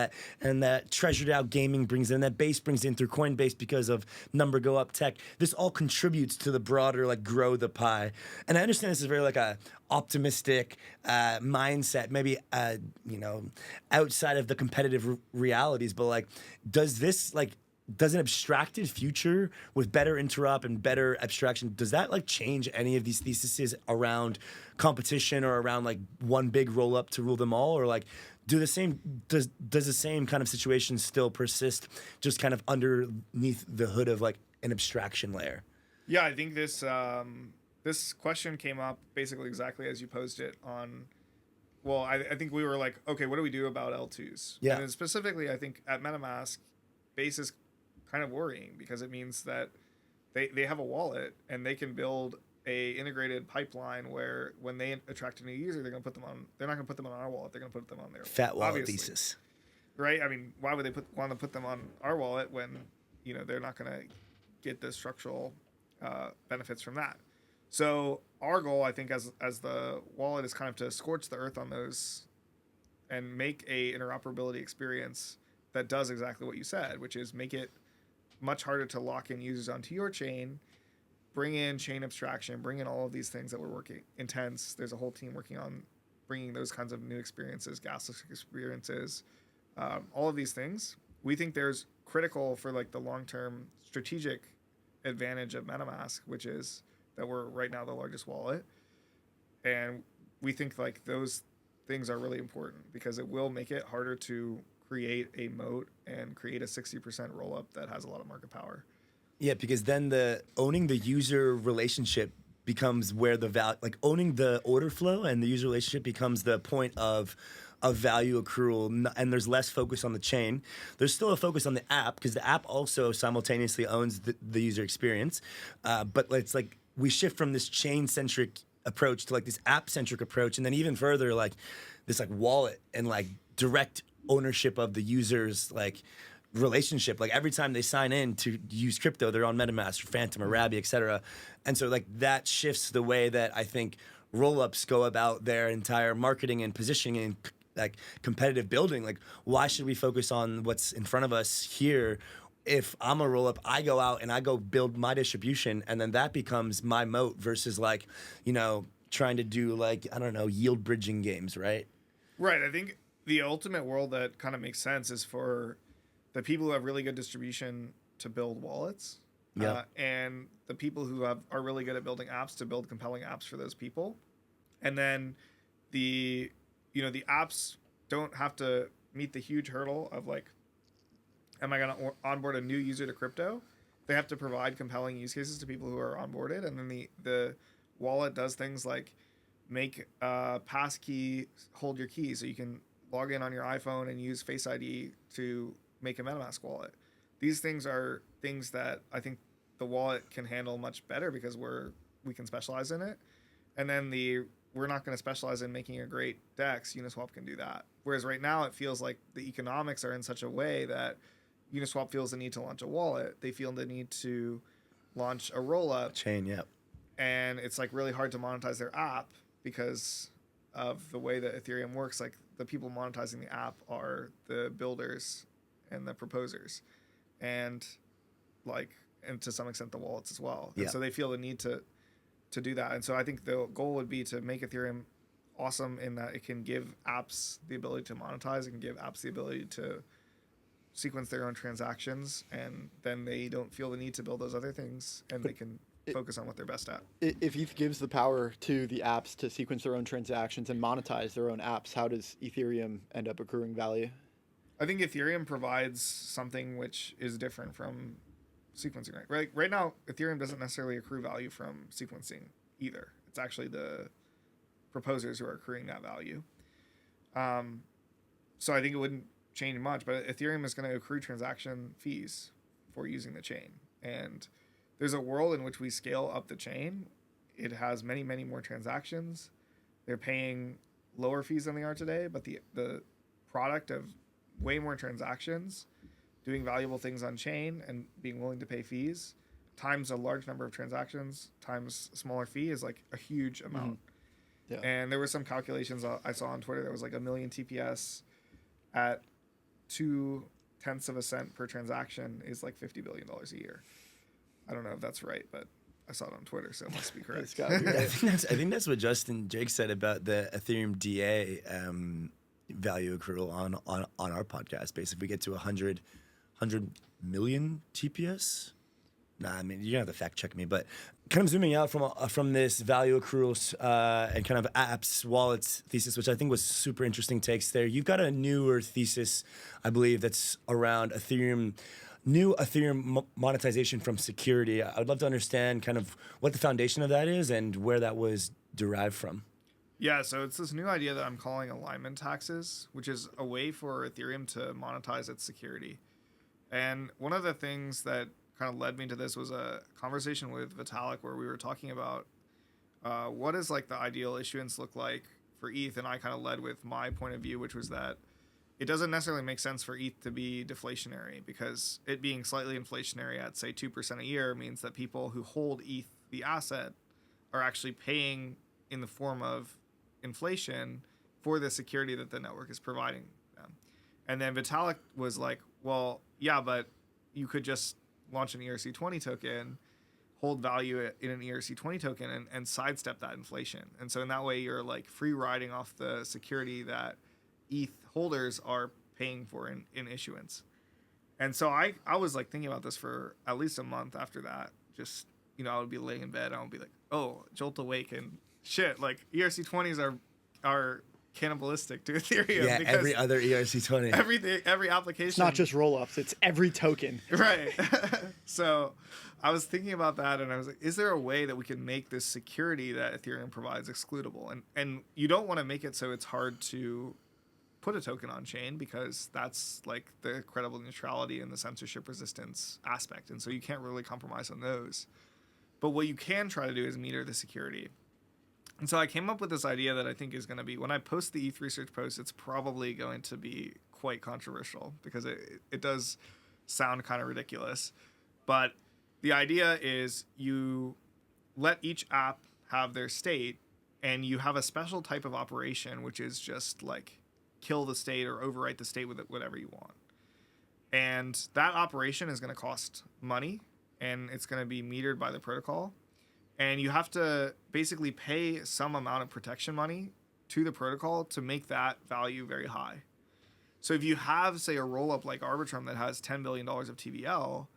that Treasured Out Gaming brings in, that Base brings in through Coinbase because of Number Go Up Tech, this all contributes to the broader like grow the pie. And I understand this is very like a optimistic mindset, maybe outside of the competitive realities, but like, does an abstracted future with better interop and better abstraction, does that like change any of these theses around competition or around like one big roll up to rule them all? Or like does the same kind of situation still persist, just kind of underneath the hood of like an abstraction layer? Yeah, I think this question came up basically exactly as you posed it on. Well, I think we were like, okay, what do we do about L2s? Yeah. And specifically, I think at MetaMask, Base is kind of worrying because it means that they have a wallet and they can build a integrated pipeline where when they attract a new user, they're not going to put them on our wallet. They're going to put them on their fat wallet obviously. Thesis. Right? I mean, why would they want to put them on our wallet when, they're not going to get the structural benefits from that? So our goal, I think, as the wallet is kind of to scorch the earth on those and make a interoperability experience that does exactly what you said, which is make it much harder to lock in users onto your chain, bring in chain abstraction, bring in all of these things that we're working intense. There's a whole team working on bringing those kinds of new experiences, gasless experiences, all of these things. We think there's critical for like the long-term strategic advantage of MetaMask, which is that we're right now the largest wallet, and we think like those things are really important because it will make it harder to create a moat and create a 60% roll up that has a lot of market power. Yeah, because then owning the user relationship becomes where the value, like owning the order flow and the user relationship becomes the point of value accrual, and there's less focus on the chain. There's still a focus on the app because the app also simultaneously owns the user experience, but it's like we shift from this chain-centric approach to like this app-centric approach, and then even further like this like wallet and like direct ownership of the user's like relationship. Like every time they sign in to use crypto, they're on MetaMask or Phantom or Rabby, etc. And so like that shifts the way that I think rollups go about their entire marketing and positioning and like competitive building. Like why should we focus on what's in front of us here? If I'm a rollup, I go out and I go build my distribution, and then that becomes my moat versus like, trying to do like, I don't know, yield bridging games, right? Right. I think the ultimate world that kind of makes sense is for the people who have really good distribution to build wallets, and the people who are really good at building apps to build compelling apps for those people. And then the apps don't have to meet the huge hurdle of like, am I going to onboard a new user to crypto? They have to provide compelling use cases to people who are onboarded. And then the wallet does things like make passkey hold your key so you can log in on your iPhone and use Face ID to make a MetaMask wallet. These things are things that I think the wallet can handle much better because we can specialize in it. And then the we're not going to specialize in making a great DEX. Uniswap can do that. Whereas right now it feels like the economics are in such a way that Uniswap feels the need to launch a wallet. They feel the need to launch a rollup Chain, yep. and it's like really hard to monetize their app because of the way that Ethereum works. Like the people monetizing the app are the builders and the proposers, and to some extent the wallets as well. Yeah. And so they feel the need to do that. And so I think the goal would be to make Ethereum awesome in that it can give apps the ability to monetize, and give apps the ability to sequence their own transactions, and then they don't feel the need to build those other things, and they can focus on what they're best at. If ETH gives the power to the apps to sequence their own transactions and monetize their own apps, how does Ethereum end up accruing value? I think Ethereum provides something which is different from sequencing. Right now, Ethereum doesn't necessarily accrue value from sequencing either. It's actually the proposers who are accruing that value. So I think it wouldn't change much, but Ethereum is going to accrue transaction fees for using the chain. And there's a world in which we scale up the chain. It has many, many more transactions. They're paying lower fees than they are today, but the product of way more transactions, doing valuable things on chain and being willing to pay fees times a large number of transactions times smaller fee is like a huge amount. Yeah. And there were some calculations I saw on Twitter. There was like 1 million TPS at 0.2 cents per transaction is like $50 billion a year. I don't know if that's right, but I saw it on Twitter, so it must be correct. It's gotta be right. I think that's what Justin Jake said about the Ethereum DA value accrual on our podcast. Basically, if we get to 100 million TPS. Nah, I mean, you're gonna have to fact check me, but kind of zooming out from this value accruals and kind of apps, wallets thesis, which I think was super interesting takes there. You've got a newer thesis, I believe, that's around new Ethereum monetization from security. I would love to understand kind of what the foundation of that is and where that was derived from. Yeah, so it's this new idea that I'm calling alignment taxes, which is a way for Ethereum to monetize its security. And one of the things that kind of led me to this was a conversation with Vitalik where we were talking about what does like the ideal issuance look like for ETH, and I kind of led with my point of view, which was that it doesn't necessarily make sense for ETH to be deflationary, because it being slightly inflationary at say 2% a year means that people who hold ETH, the asset, are actually paying in the form of inflation for the security that the network is providing them. And then Vitalik was like, well, yeah, but you could just launch an ERC20 token, hold value in an ERC20 token, and sidestep that inflation. And so in that way, you're like free riding off the security that ETH holders are paying for in issuance. And so I was like thinking about this for at least a month after that. Just, I would be laying in bed and I would be like, oh, jolt awake and shit. Like ERC20s are cannibalistic to Ethereum. Yeah, every other ERC20. Every application. It's not just rollups; it's every token. Right. So I was thinking about that, and I was like, is there a way that we can make this security that Ethereum provides excludable? And you don't want to make it so it's hard to put a token on chain, because that's like the credible neutrality and the censorship resistance aspect. And so you can't really compromise on those. But what you can try to do is meter the security. And so I came up with this idea that I think is going to be, when I post the ETH research post, it's probably going to be quite controversial, because it does sound kind of ridiculous. But the idea is you let each app have their state, and you have a special type of operation, which is just like kill the state or overwrite the state with whatever you want. And that operation is going to cost money, and it's going to be metered by the protocol. And you have to basically pay some amount of protection money to the protocol to make that value very high. So if you have, say, a rollup like Arbitrum that has $10 billion of TVL,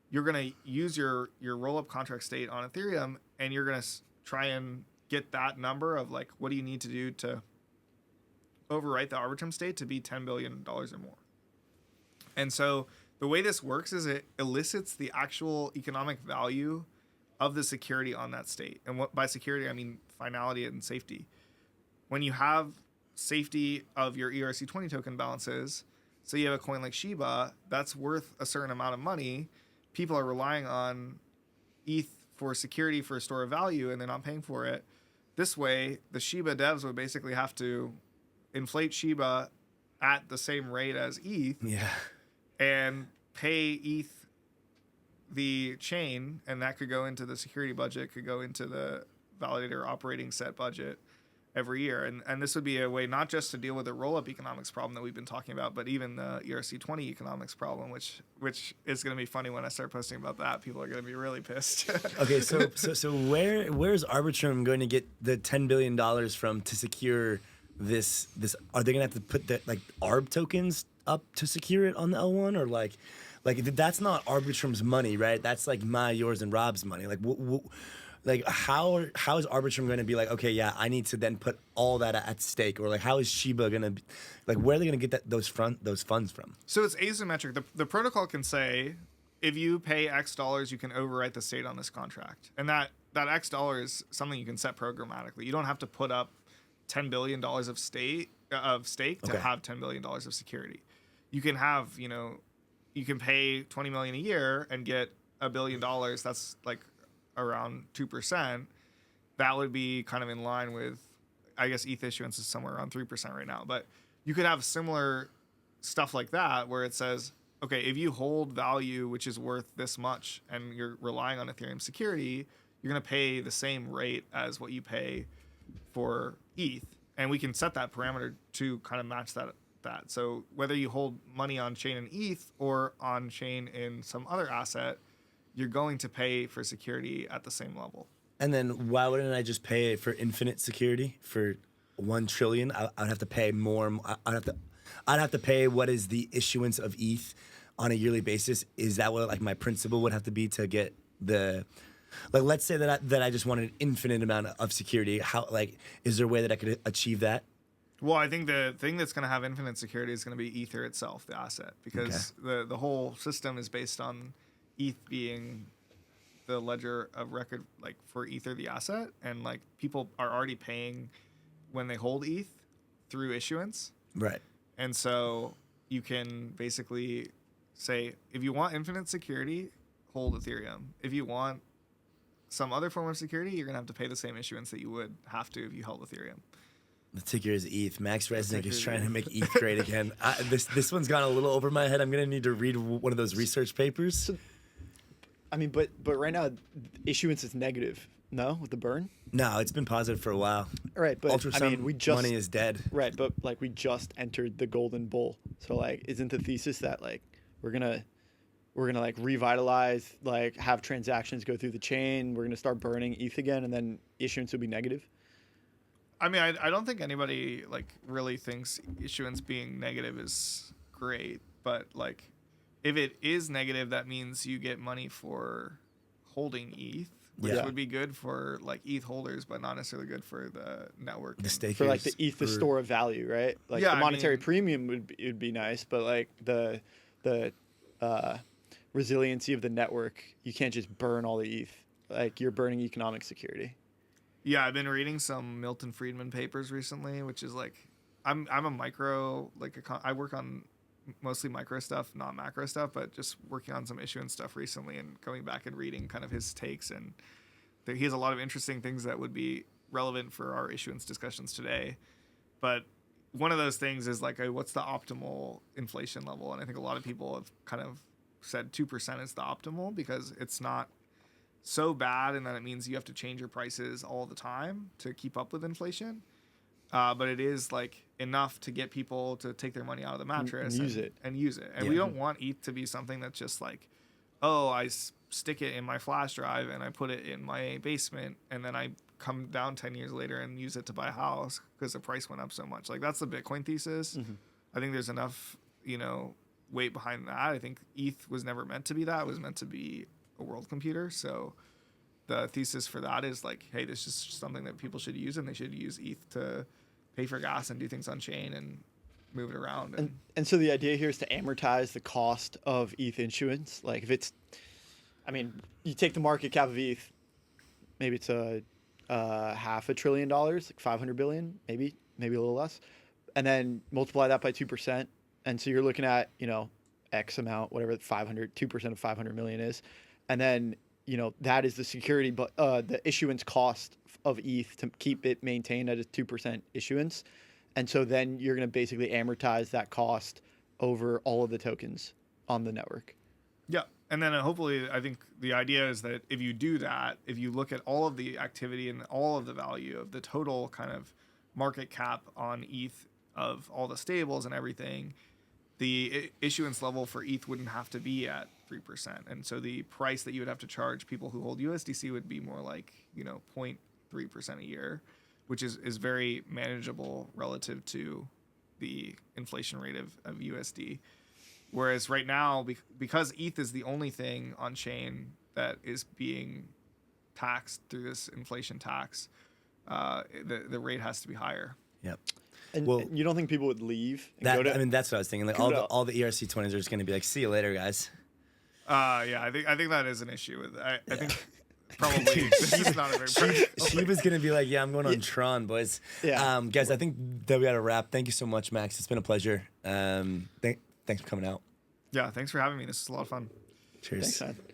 you're going to use your rollup contract state on Ethereum, and you're going to try and get that number of like, what do you need to do to overwrite the Arbitrum state to be $10 billion or more. And so the way this works is it elicits the actual economic value of the security on that state. And by security, I mean finality and safety. When you have safety of your ERC20 token balances, so you have a coin like Shiba that's worth a certain amount of money, people are relying on ETH for security for a store of value, and they're not paying for it. This way, the Shiba devs would basically have to inflate Shiba at the same rate as ETH Yeah. and pay ETH the chain, and that could go into the security budget, could go into the validator operating set budget every year. And this would be a way not just to deal with the rollup economics problem that we've been talking about, but even the ERC20 economics problem, which is going to be funny when I start posting about that. People are going to be really pissed. Okay, so where's Arbitrum going to get the $10 billion from to secure this? Are they going to have to put the like ARB tokens up to secure it on the L1, or like that's not Arbitrum's money, right? That's like my, yours, and Rob's money. Like how is Arbitrum going to be like, okay, yeah, I need to then put all that at stake, or like how is Shiba going to be, like, where are they going to get those funds from? So it's asymmetric. The protocol can say, if you pay X dollars, you can overwrite the state on this contract, and that X dollar is something you can set programmatically. You don't have to put up $10 billion of stake to have $10 billion of security. You can have, you can pay $20 million a year and get $1 billion. That's like around 2%. That would be kind of in line with, I guess ETH issuance is somewhere around 3% right now. But you could have similar stuff like that where it says, okay, if you hold value which is worth this much and you're relying on Ethereum security, you're going to pay the same rate as what you pay for ETH. And we can set that parameter to kind of match that. So whether you hold money on chain in ETH or on chain in some other asset, you're going to pay for security at the same level. And then why wouldn't I just pay for infinite security for 1 trillion? I'd have to pay more. I'd have to pay what is the issuance of ETH on a yearly basis. Is that what like my principal would have to be to get the, like, let's say that I just wanted an infinite amount of security. How, like, is there a way that I could achieve that? Well, I think the thing that's going to have infinite security is going to be Ether itself, the asset, because the whole system is based on ETH being the ledger of record, like, for Ether, the asset, and like people are already paying when they hold ETH through issuance, Right. and so you can basically say, if you want infinite security, hold Ethereum. If you want some other form of security, you're gonna have to pay the same issuance that you would have to if you held Ethereum. The ticker is ETH. Max Resnick is trying to make ETH great again. This one's gone a little over my head. I'm gonna need to read one of those research papers. So, I mean, but right now, issuance is negative. No, with the burn. No, it's been positive for a while. Right, but Ultrasound I mean, we just money is dead. Right, but like we just entered the golden bull. So like, isn't the thesis that like we're gonna like revitalize, like have transactions go through the chain, we're gonna start burning ETH again, and then issuance will be negative? I mean, I don't think anybody like really thinks issuance being negative is great, but like if it is negative, that means you get money for holding ETH, which would be good for like ETH holders, but not necessarily good for the network. The stakers. For like the ETH, the store of value, right? Like the monetary premium would be nice, but like the resiliency of the network, you can't just burn all the ETH. Like you're burning economic security. Yeah, I've been reading some Milton Friedman papers recently, which is like, I'm a micro, like I work on mostly micro stuff, not macro stuff, but just working on some issuance stuff recently and going back and reading kind of his takes. And he has a lot of interesting things that would be relevant for our issuance discussions today. But one of those things is like, what's the optimal inflation level? And I think a lot of people have kind of said 2% is the optimal because it's not so bad, and then it means you have to change your prices all the time to keep up with inflation. But it is like enough to get people to take their money out of the mattress and use it. And we don't want ETH to be something that's just like, oh, I stick it in my flash drive and I put it in my basement, and then I come down 10 years later and use it to buy a house because the price went up so much. Like that's the Bitcoin thesis. Mm-hmm. I think there's enough, weight behind that. I think ETH was never meant to be that. It was meant to be a world computer. So the thesis for that is like, hey, this is something that people should use, and they should use ETH to pay for gas and do things on chain and move it around. And so the idea here is to amortize the cost of ETH issuance. Like if it's, I mean, you take the market cap of ETH, maybe it's a $500 billion, like 500 billion, maybe a little less, and then multiply that by 2%. And so you're looking at, X amount, whatever 2% of 500 million is. And then that is the security, but the issuance cost of ETH to keep it maintained at a 2% issuance. And so then you're going to basically amortize that cost over all of the tokens on the network. Yeah. And then hopefully, I think the idea is that if you do that, if you look at all of the activity and all of the value of the total kind of market cap on ETH of all the stables and everything, the issuance level for ETH wouldn't have to be at 3%. And so the price that you would have to charge people who hold USDC would be more like, 0.3% a year, which is very manageable relative to the inflation rate of USD. Whereas right now, because ETH is the only thing on chain that is being taxed through this inflation tax, the rate has to be higher. Yep. And Well, you don't think people would leave? that's what I was thinking. Like Kudo. all the ERC20s are just going to be like, see you later, guys. Yeah, I think that is an issue with. I think probably this is not a very practical She was going to be like, yeah, I'm going on Tron, boys. Yeah. Guys, I think that we got to wrap. Thank you so much, Max. It's been a pleasure. Thanks for coming out. Yeah, thanks for having me. This is a lot of fun. Cheers. Thanks, man.